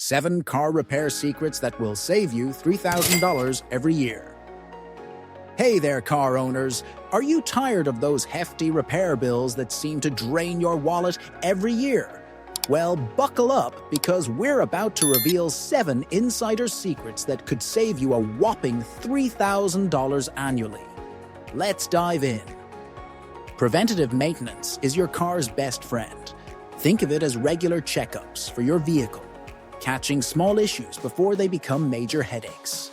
7 car repair secrets that will save you $3,000 every year. Hey there, car owners. Are you tired of those hefty repair bills that seem to drain your wallet every year? Well, buckle up, because we're about to reveal 7 insider secrets that could save you a whopping $3,000 annually. Let's dive in. Preventative maintenance is your car's best friend. Think of it as regular checkups for your vehicle, catching small issues before they become major headaches.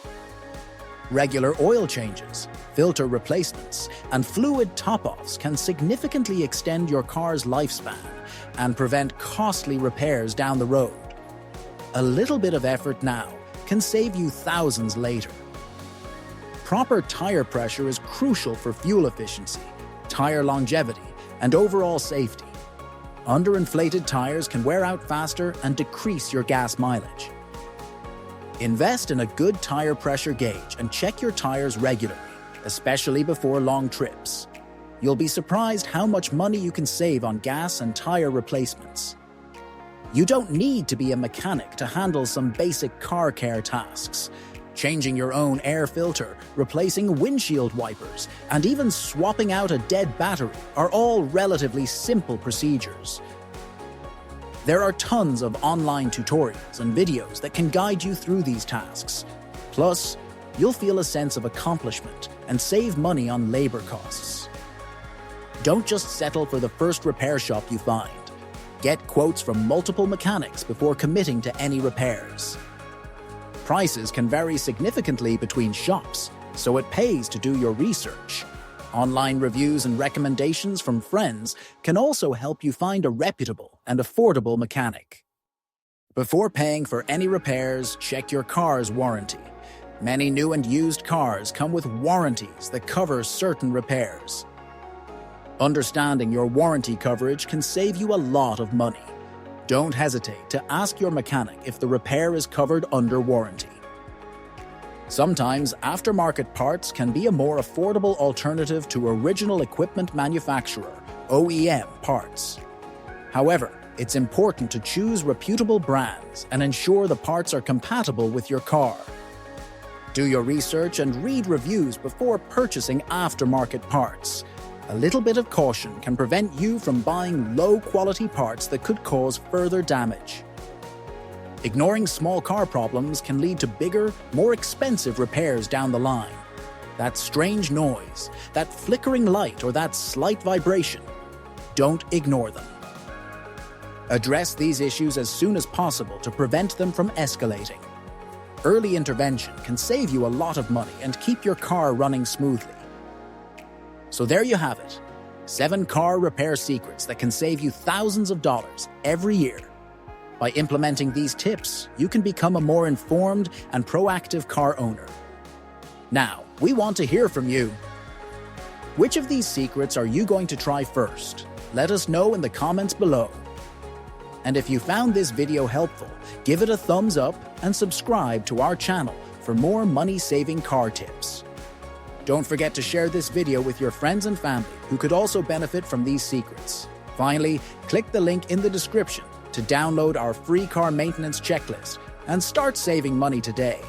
Regular oil changes, filter replacements, and fluid top-offs can significantly extend your car's lifespan and prevent costly repairs down the road. A little bit of effort now can save you thousands later. Proper tire pressure is crucial for fuel efficiency, tire longevity, and overall safety. Underinflated tires can wear out faster and decrease your gas mileage. Invest in a good tire pressure gauge and check your tires regularly, especially before long trips. You'll be surprised how much money you can save on gas and tire replacements. You don't need to be a mechanic to handle some basic car care tasks. Changing your own air filter, replacing windshield wipers, and even swapping out a dead battery are all relatively simple procedures. There are tons of online tutorials and videos that can guide you through these tasks. Plus, you'll feel a sense of accomplishment and save money on labor costs. Don't just settle for the first repair shop you find. Get quotes from multiple mechanics before committing to any repairs. Prices can vary significantly between shops, so it pays to do your research. Online reviews and recommendations from friends can also help you find a reputable and affordable mechanic. Before paying for any repairs, check your car's warranty. Many new and used cars come with warranties that cover certain repairs. Understanding your warranty coverage can save you a lot of money. Don't hesitate to ask your mechanic if the repair is covered under warranty. Sometimes aftermarket parts can be a more affordable alternative to original equipment manufacturer (OEM) parts. However, it's important to choose reputable brands and ensure the parts are compatible with your car. Do your research and read reviews before purchasing aftermarket parts. A little bit of caution can prevent you from buying low-quality parts that could cause further damage. Ignoring small car problems can lead to bigger, more expensive repairs down the line. That strange noise, that flickering light, or that slight vibration, don't ignore them. Address these issues as soon as possible to prevent them from escalating. Early intervention can save you a lot of money and keep your car running smoothly. So there you have it, 7 car repair secrets that can save you thousands of dollars every year. By implementing these tips, you can become a more informed and proactive car owner. Now, we want to hear from you. Which of these secrets are you going to try first? Let us know in the comments below. And if you found this video helpful, give it a thumbs up and subscribe to our channel for more money-saving car tips. Don't forget to share this video with your friends and family who could also benefit from these secrets. Finally, click the link in the description to download our free car maintenance checklist and start saving money today.